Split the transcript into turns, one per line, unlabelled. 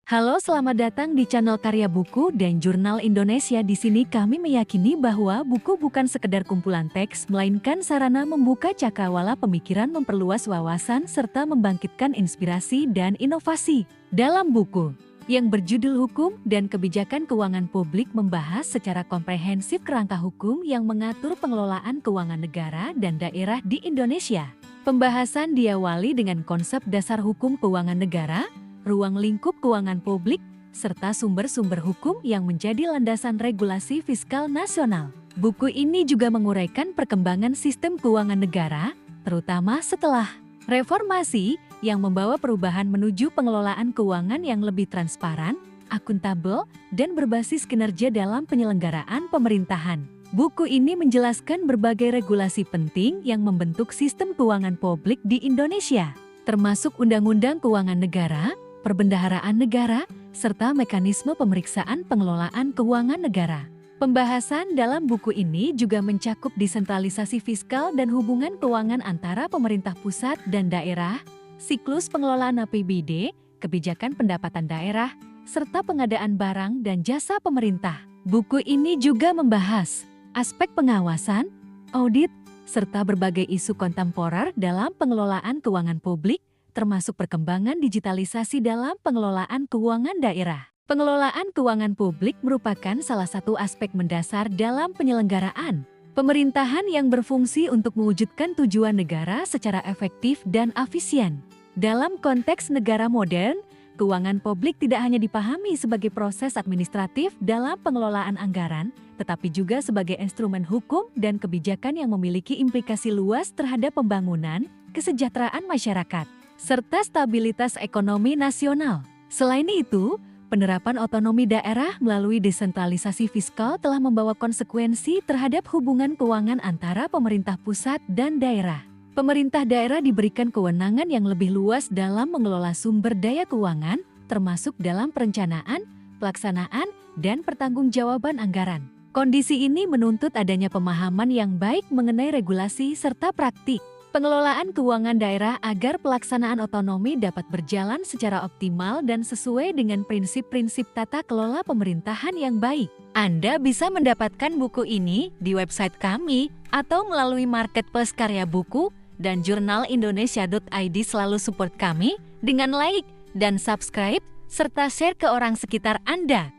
Halo, selamat datang di channel Karya Buku dan Jurnal Indonesia. Di sini kami meyakini bahwa buku bukan sekedar kumpulan teks, melainkan sarana membuka cakrawala pemikiran, memperluas wawasan, serta membangkitkan inspirasi dan inovasi. Dalam buku yang berjudul Hukum dan Kebijakan Keuangan Publik membahas secara komprehensif kerangka hukum yang mengatur pengelolaan keuangan negara dan daerah di Indonesia. Pembahasan diawali dengan konsep dasar hukum keuangan negara, ruang lingkup keuangan publik, serta sumber-sumber hukum yang menjadi landasan regulasi fiskal nasional. Buku ini juga menguraikan perkembangan sistem keuangan negara, terutama setelah reformasi yang membawa perubahan menuju pengelolaan keuangan yang lebih transparan, akuntabel, dan berbasis kinerja dalam penyelenggaraan pemerintahan. Buku ini menjelaskan berbagai regulasi penting yang membentuk sistem keuangan publik di Indonesia, termasuk Undang-Undang Keuangan Negara, Perbendaharaan Negara, serta mekanisme pemeriksaan pengelolaan keuangan negara. Pembahasan dalam buku ini juga mencakup desentralisasi fiskal dan hubungan keuangan antara pemerintah pusat dan daerah, siklus pengelolaan APBD, kebijakan pendapatan daerah, serta pengadaan barang dan jasa pemerintah. Buku ini juga membahas aspek pengawasan, audit, serta berbagai isu kontemporer dalam pengelolaan keuangan publik, termasuk perkembangan digitalisasi dalam pengelolaan keuangan daerah. Pengelolaan keuangan publik merupakan salah satu aspek mendasar dalam penyelenggaraan pemerintahan yang berfungsi untuk mewujudkan tujuan negara secara efektif dan efisien. Dalam konteks negara modern, keuangan publik tidak hanya dipahami sebagai proses administratif dalam pengelolaan anggaran, tetapi juga sebagai instrumen hukum dan kebijakan yang memiliki implikasi luas terhadap pembangunan, kesejahteraan masyarakat, serta stabilitas ekonomi nasional. Selain itu, penerapan otonomi daerah melalui desentralisasi fiskal telah membawa konsekuensi terhadap hubungan keuangan antara pemerintah pusat dan daerah. Pemerintah daerah diberikan kewenangan yang lebih luas dalam mengelola sumber daya keuangan, termasuk dalam perencanaan, pelaksanaan, dan pertanggungjawaban anggaran. Kondisi ini menuntut adanya pemahaman yang baik mengenai regulasi serta praktik pengelolaan keuangan daerah agar pelaksanaan otonomi dapat berjalan secara optimal dan sesuai dengan prinsip-prinsip tata kelola pemerintahan yang baik. Anda bisa mendapatkan buku ini di website kami atau melalui marketplace Karya Buku dan Jurnal Indonesia.id. Selalu support kami dengan like dan subscribe serta share ke orang sekitar Anda.